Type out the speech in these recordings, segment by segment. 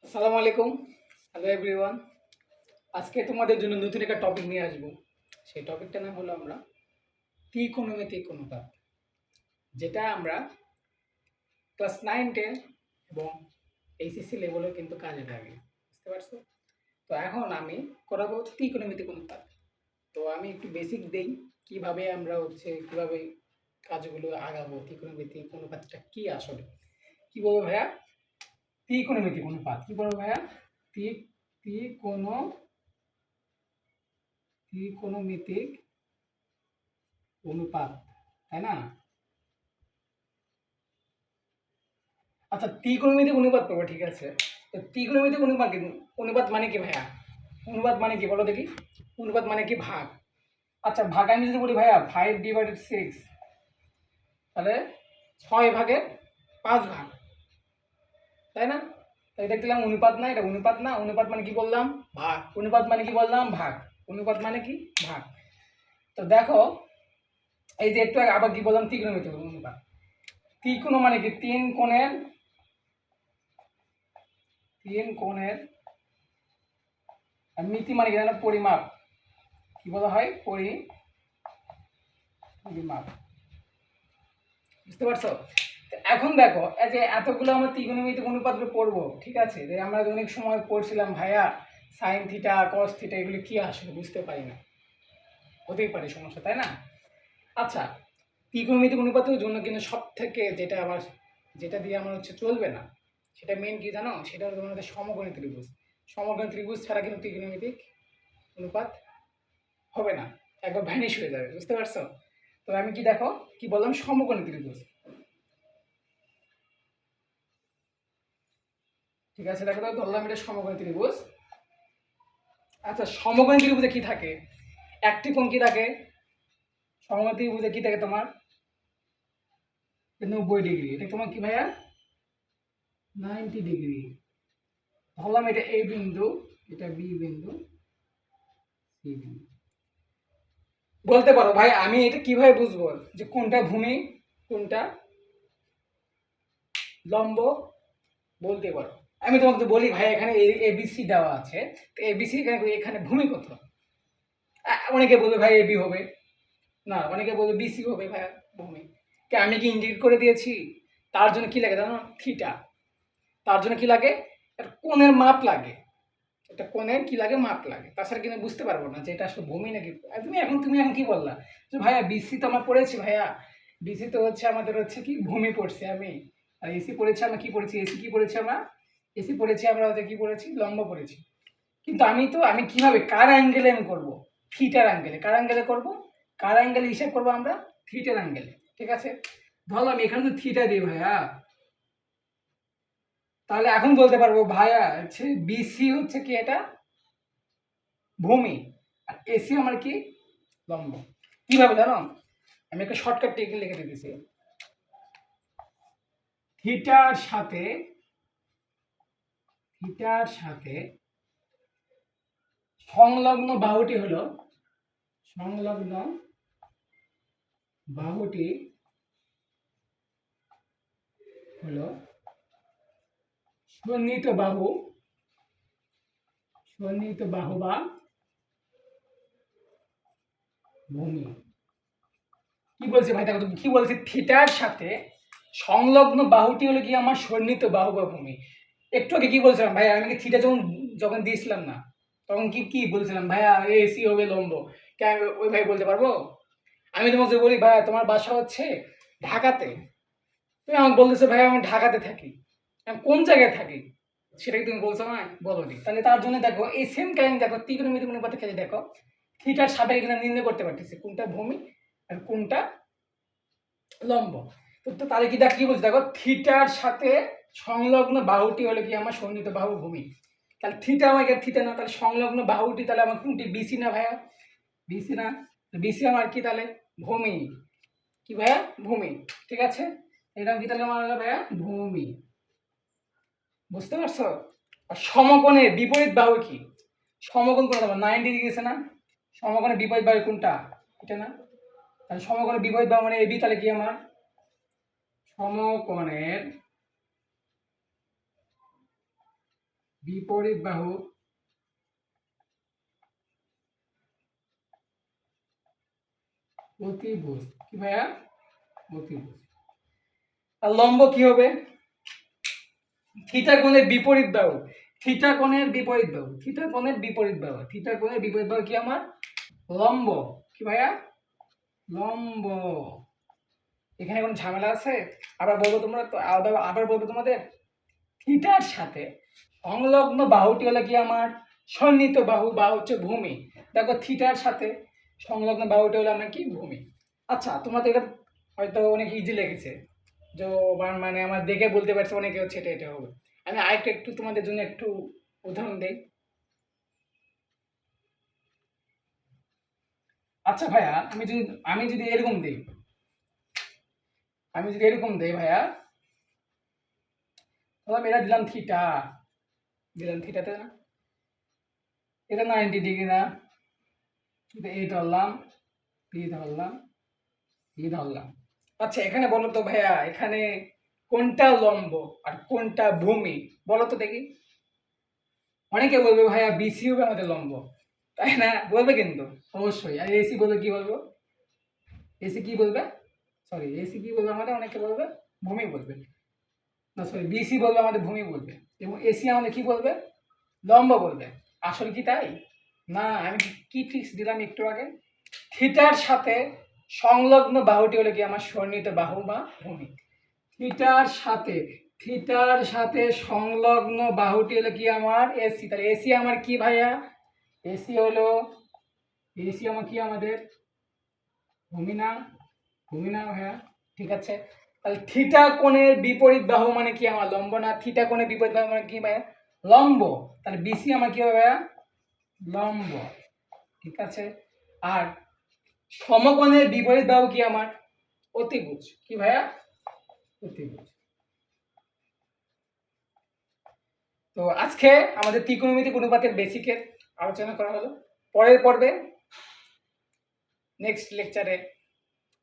আসসালামু আলাইকুম। Hello everyone. আজকে তোমাদের জন্য নতুন একটা টপিক নিয়ে আসবো। সেই টপিকটার নাম হলো আমরা ত্রিকোণমিতিক অনুপাত, যেটা আমরা ক্লাস 9-10 এবং এইচএসসি লেভেলে কিন্তু কাজে লাগে। বুঝতে পারছো? তো এখন আমি করাবো হচ্ছে ত্রিকোণমিতিক অনুপাত। তো আমি একটু বেসিক দেই কিভাবে আমরা কিভাবে কাজগুলো আগাবো। ত্রিকোণমিতিক অনুপাতটা কি আসলে? কি বলবো ভাইয়া? ত্রিকোণমিতিক অনুপাত কি বলবো ভাইয়া? ত্রি ত্রিকোণ ত্রিকোণমিতিক অনুপাত, তাই না? আচ্ছা, ত্রিকোণমিতিক অনুপাত পাবো, ঠিক আছে। তো ত্রিকোণমিতিক অনুপাত মানে কি ভাইয়া? অনুপাত মানে কি বলো দেখি? অনুপাত মানে কি? ভাগ। আচ্ছা, ভাগ আমি যদি বলি ভাইয়া 5/6, তাহলে 6/5 তাই না? তো এটা দিলাম অনুপাত না, এটা অনুপাত না। অনুপাত মানে কি বললাম? ভাগ। অনুপাত মানে কি বললাম? ভাগ। অনুপাত মানে কি? ভাগ। তো দেখো, এই যে একটু আগে আবার কি বললাম? ত্রিকোণমিতিক অনুপাত। ত্রিকোণ মানে কি? তিন কোণের আর মিতি মানে কি জানো? পরিমাপ। কি বলা হয়? পরিমাপ। বুঝতে পারছো? এখন দেখো, এই যে এতগুলো আমরা ত্রিকোণমিতিক অনুপাত পড়বো, ঠিক আছে, যে আমরা অনেক সময় পড়ছিলাম ভাইয়া সাইন থিটা কস থিটা, এগুলো কি আসলে বুঝতে পারি না, হতেই পারে সমস্যা, তাই না? আচ্ছা, ত্রিকোণমিতিক অনুপাতের জন্য কিন্তু সব থেকে যেটা দিয়ে আমার চলবে না, সেটা মেন কি জানো? সেটা হলো তোমাদের সমকোণী ত্রিভুজ। সমকোণী ত্রিভুজ ছাড়া কিন্তু ত্রিকোণমিতিক অনুপাত হবে না, একবার ভ্যানিশ হয়ে যাবে। বুঝতে পারছো? তো আমি কি দেখো কি বললাম? সমকোণী ত্রিভুজ, ঠিক আছে। দেখো তো, ধরলাম এটা সমকোণী ত্রিভুজ। আচ্ছা, সমকোণী ত্রিভুজে কি থাকে? একটি কোণ কি থাকে? সমকোণী ত্রিভুজে কি থাকে তোমার? 90 ডিগ্রি। এটা তোমার কি ভাইয়া? 90 ডিগ্রি। ধরলাম এটা এ বিন্দু, এটা বি বিন্দু, সি বিন্দু। বলতে পারো ভাই আমি এটা কিভাবে বুঝবো যে কোনটা ভূমি কোনটা লম্ব? বলতে পারো। আমি তোমাকে বলি ভাই, এখানে এবিসি দেওয়া আছে, তো এবিসি এখানে এখানে ভূমি কত? অনেকে বলবে ভাই এবি হবে না, অনেকে বলবে বিসি হবে ভাই ভূমি। কে আমি কি ইন্ডিকেট করে দিয়েছি? তার জন্য কি লাগে জানো? থিটা। তার জন্য কি লাগে? একটা কোণের মাপ লাগে। একটা কোণের কি লাগে? মাপ লাগে। তাছাড়া কিন্তু বুঝতে পারবো না যে এটা আসলে ভূমি নাকি। তুমি এখন কি বললা যে ভাইয়া বিসি তো আমরা পড়েছি ভাইয়া, বিসি তো আমাদের কি ভূমি পড়ছি আমি, আর এসি পড়েছি আমরা কি পড়েছি? এসি কি পড়েছি আমরা? এসি পড়েছি আমরা কি পড়েছি? লম্ব পড়েছি। কিন্তু আমি কিভাবে কার অ্যাঙ্গেলে আমি করব? থিটার অ্যাঙ্গেলে। কার অ্যাঙ্গেলে করব? কার অ্যাঙ্গেলে হিসাব করব আমরা? থিটার অ্যাঙ্গেলে। ঠিক আছে, ধরো আমি এখানে তো থিটা দিই ভাইয়া, তাহলে এখন বলতে পারবো ভাইয়া বিসি কি এটা? ভূমি। আর এসি আমার কি? লম্ব। কিভাবে জানো? আমি একটা শর্টকাট টেকনিক লিখে দিতেছি। থিটার সাথে থিটার সাথে সংলগ্ন বাহুটি হলো সংলগ্ন বাহুটি হলো সন্নিহিত বাহু বা ভূমি। কি বলছে ভাই? দেখো কি বলছে, থিটার সাথে সংলগ্ন বাহুটি হলো কি আমার সন্নিহিত বাহু বা ভূমি। একটু আগে কি বলছিলাম ভাই? আমি কি থিটা যখন যখন দিয়েছিলাম না, তখন কি কি বলছিলাম ভাইয়া? এসি হবে লম্ব। কেন ওই ভাই বলতে পারবো? আমি তোমাকে বলি ভাইয়া তোমার বাসা ঢাকাতে, তুমি আমাকে বলতেছো ভাইয়া আমি ঢাকাতে থাকি, আমি কোন জায়গায় থাকি সেটা কি তুমি বলছো না? বলোনি। তাহলে তার জন্য দেখো এই সেম কাহিনী, দেখো ত্রিকোণমিতিক অনুপাতে খেলে দেখো থিটার সাপেক্ষে এখানে নির্ণয় করতে পারতেছি কোনটা ভূমি আর কোনটা লম্ব। তো তাহলে কি দেখো কি বলছি? দেখো থিটার সাথে সংলগ্ন বাহুটি হলো কি আমার সন্নিহিত বাহু ভূমি। তাহলে থিটা আমার থিটা না, তাহলে সংলগ্ন বাহুটি তাহলে আমার কোনটি? বিসি না ভাইয়া? বিসি না? বিসি আমার কি তাহলে? ভূমি। কি ভাইয়া? ভূমি। ঠিক আছে, এটা কি তাহলে আমার হলো ভাইয়া ভূমি। বুঝতে পারছো? আর সমকোণের বিপরীত বাহু কি? সমকোণ কোনটা? 90 ডিগ্রি গেছে না? সমকোণের বিপরীত বাহু কোনটা? এটা না? তাহলে সমকোণের বিপরীত বাহু মানে এবি, তাহলে কি আমার সমকোণের বিপরীত বাহু অতিভুজ। কি ভাইয়া? অতিভুজ। আর লম্ব কি হবে? থিটা কোণের বিপরীত বাহু। থিটা কোণের বিপরীত বাহু। থিটা কোণের বিপরীত বাহু। থিটা কোণের বিপরীত বাহু কি আমার? লম্ব। কি ভাইয়া? লম্ব। এখানে কোনো ঝামেলা আছে? আবার বলবো তোমরা তো, আবার বলবো তোমাদের, থিটার সাথে সংলগ্ন বাহুটি হলো কি আমার সন্নিহিত বাহু বা হচ্ছে ভূমি। দেখো থিটার সাথে সংলগ্ন বাহুটি হলো আমার কি? ভূমি। আচ্ছা, তোমরা তো এটা হয়তো অনেক ইজি লেগেছে, যে মানে আমার দেখে বলতে পারছে অনেকে হচ্ছে এটা এটা হবে। আমি আরেকটা একটু তোমাদের জন্য একটু উদাহরণ দেই। আচ্ছা ভাইয়া, আমি যদি এরকম দিই, ভাইয়া, তাহলে এটা দিলাম থিটা, দিলাম থিটাতে না, এটা 90 ডিগ্রি না, এই ধরলাম, বি ধরলাম, ই ধরলাম। আচ্ছা এখানে বলো তো ভাইয়া, এখানে কোনটা লম্ব আর কোনটা ভূমি বলো তো দেখি। অনেকে বলবে ভাইয়া বিসি হবে আমাদের লম্ব, তাই না? বলবে কিন্তু অবশ্যই। আর এসি বলবে কি বলবো? এসি কি বলবে? সরি, এসি কি বলবে আমাদের? অনেকে বলবে ভূমি বলবে, না সরি, বিসি বলবে আমাদের ভূমি বলবে, এবং এসি আমাদের কি বলবে? লম্ব বলবে। আসলে কি তাই? না, আমি কি ট্রিক্স দিলাম একটু আগে? থিটার সাথে সংলগ্ন বাহুটি হলো কি আমার সন্নিহিত বাহু বা ভূমি। থিটার সাথে সংলগ্ন বাহুটি হলো কি আমার এসি। তাহলে এসি আমার কি ভাইয়া? এসি হলো, এসি আমার কি আমাদের ভূমি না? ভূমি না ভাইয়া? ঠিক আছে। তাহলে থিটা কোণের বিপরীত বাহু মানে কি আমার লম্ব না? থিটা কোণের বিপরীত বাহু মানে কি ভাইয়া? লম্ব। তাহলে বিসি আমার কি হবে ভাইয়া? লম্ব। ঠিক আছে। আর সমকোণের বিপরীত বাহু কি আমার? অতিভুজ। কি ভাইয়া? অতিভুজ। তো আজকে আমাদের ত্রিকোণমিতিক অনুপাতের বেসিকের আলোচনা করা হলো। পরের পর্বে, নেক্সট লেকচারে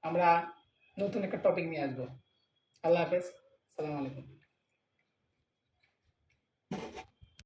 আমরা নতুন একটা টপিক নিয়ে আসবো। আল্লাহ হাফেজ, সালাম আলাইকুম।